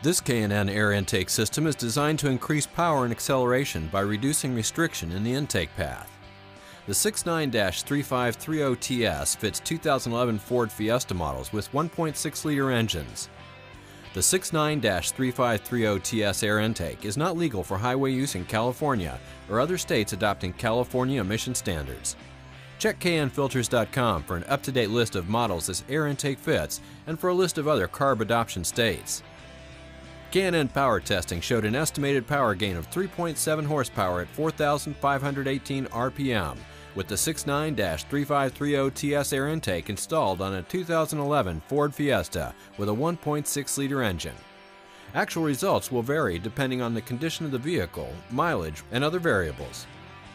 This K&N air intake system is designed to increase power and acceleration by reducing restriction in the intake path. The 69-3530TS fits 2011 Ford Fiesta models with 1.6-liter engines. The 69-3530TS air intake is not legal for highway use in California or other states adopting California emission standards. Check knfilters.com for an up-to-date list of models this air intake fits and for a list of other CARB adoption states. K&N power testing showed an estimated power gain of 3.7 horsepower at 4,518 RPM with the 69-3530TS air intake installed on a 2011 Ford Fiesta with a 1.6-liter engine. Actual results will vary depending on the condition of the vehicle, mileage, and other variables.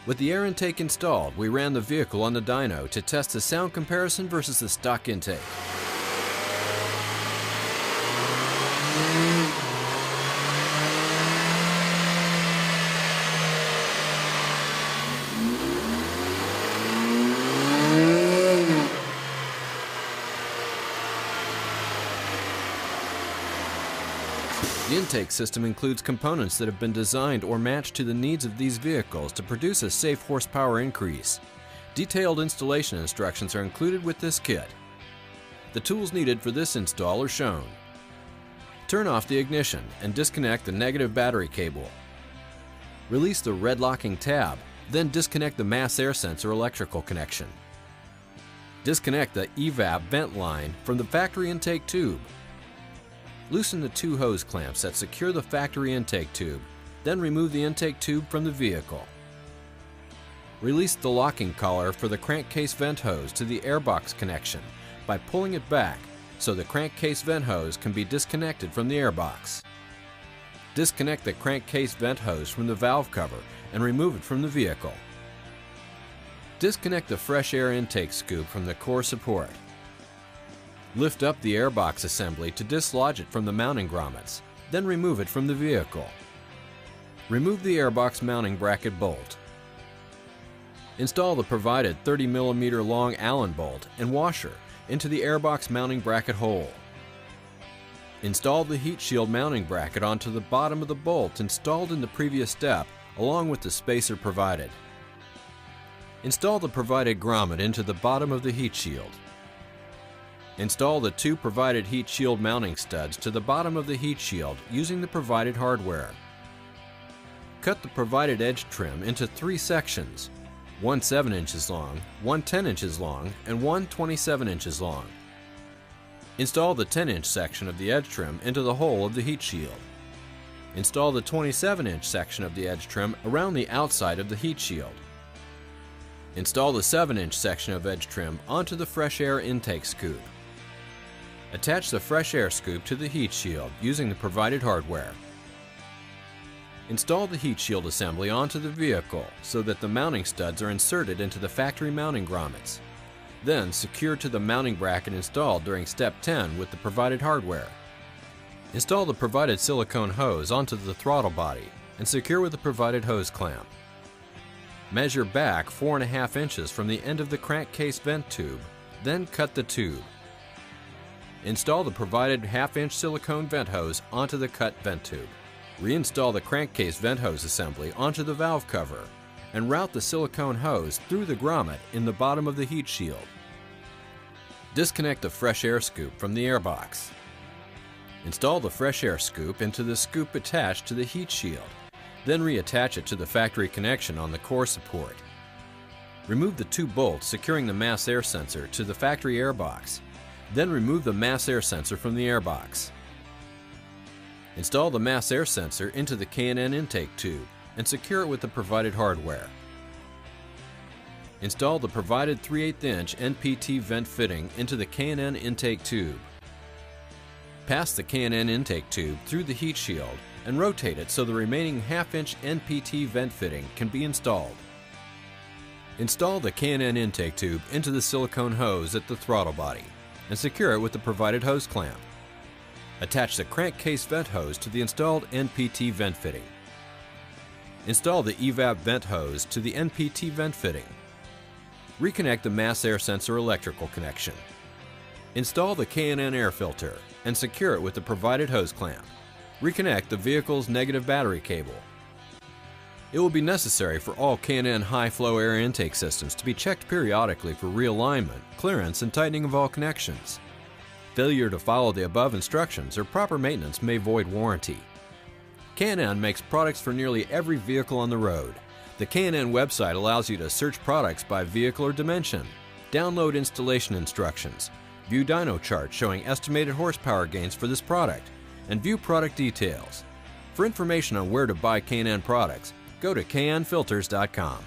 With the air intake installed, we ran the vehicle on the dyno to test the sound comparison versus the stock intake. The intake system includes components that have been designed or matched to the needs of these vehicles to produce a safe horsepower increase. Detailed installation instructions are included with this kit. The tools needed for this install are shown. Turn off the ignition and disconnect the negative battery cable. Release the red locking tab, then disconnect the mass air sensor electrical connection. Disconnect the evap vent line from the factory intake tube. Loosen the two hose clamps that secure the factory intake tube, then remove the intake tube from the vehicle. Release the locking collar for the crankcase vent hose to the airbox connection by pulling it back so the crankcase vent hose can be disconnected from the airbox. Disconnect the crankcase vent hose from the valve cover and remove it from the vehicle. Disconnect the fresh air intake scoop from the core support. Lift up the airbox assembly to dislodge it from the mounting grommets, then remove it from the vehicle. Remove the airbox mounting bracket bolt. Install the provided 30mm long Allen bolt and washer into the airbox mounting bracket hole. Install the heat shield mounting bracket onto the bottom of the bolt installed in the previous step, along with the spacer provided. Install the provided grommet into the bottom of the heat shield. Install the two provided heat shield mounting studs to the bottom of the heat shield using the provided hardware. Cut the provided edge trim into 3 sections, one 7 inches long, one 10 inches long, and one 27 inches long. Install the 10-inch section of the edge trim into the hole of the heat shield. Install the 27-inch section of the edge trim around the outside of the heat shield. Install the 7-inch section of edge trim onto the fresh air intake scoop. Attach the fresh air scoop to the heat shield using the provided hardware. Install the heat shield assembly onto the vehicle so that the mounting studs are inserted into the factory mounting grommets. Then secure to the mounting bracket installed during step 10 with the provided hardware. Install the provided silicone hose onto the throttle body and secure with the provided hose clamp. Measure back 4.5 inches from the end of the crankcase vent tube, then cut the tube. Install the provided 1/2-inch silicone vent hose onto the cut vent tube. Reinstall the crankcase vent hose assembly onto the valve cover and route the silicone hose through the grommet in the bottom of the heat shield. Disconnect the fresh air scoop from the airbox. Install the fresh air scoop into the scoop attached to the heat shield, then reattach it to the factory connection on the core support. Remove the 2 bolts securing the mass air sensor to the factory airbox. Then remove the mass air sensor from the airbox. Install the mass air sensor into the K&N intake tube and secure it with the provided hardware. Install the provided 3/8-inch NPT vent fitting into the K&N intake tube. Pass the K&N intake tube through the heat shield and rotate it so the remaining 1/2-inch NPT vent fitting can be installed. Install the K&N intake tube into the silicone hose at the throttle body and secure it with the provided hose clamp. Attach the crankcase vent hose to the installed NPT vent fitting. Install the evap vent hose to the NPT vent fitting. Reconnect the mass air sensor electrical connection. Install the K&N air filter and secure it with the provided hose clamp. Reconnect the vehicle's negative battery cable. It will be necessary for all K&N high-flow air intake systems to be checked periodically for realignment, clearance, and tightening of all connections. Failure to follow the above instructions or proper maintenance may void warranty. K&N makes products for nearly every vehicle on the road. The K&N website allows you to search products by vehicle or dimension, download installation instructions, view dyno charts showing estimated horsepower gains for this product, and view product details. For information on where to buy K&N products, go to knfilters.com.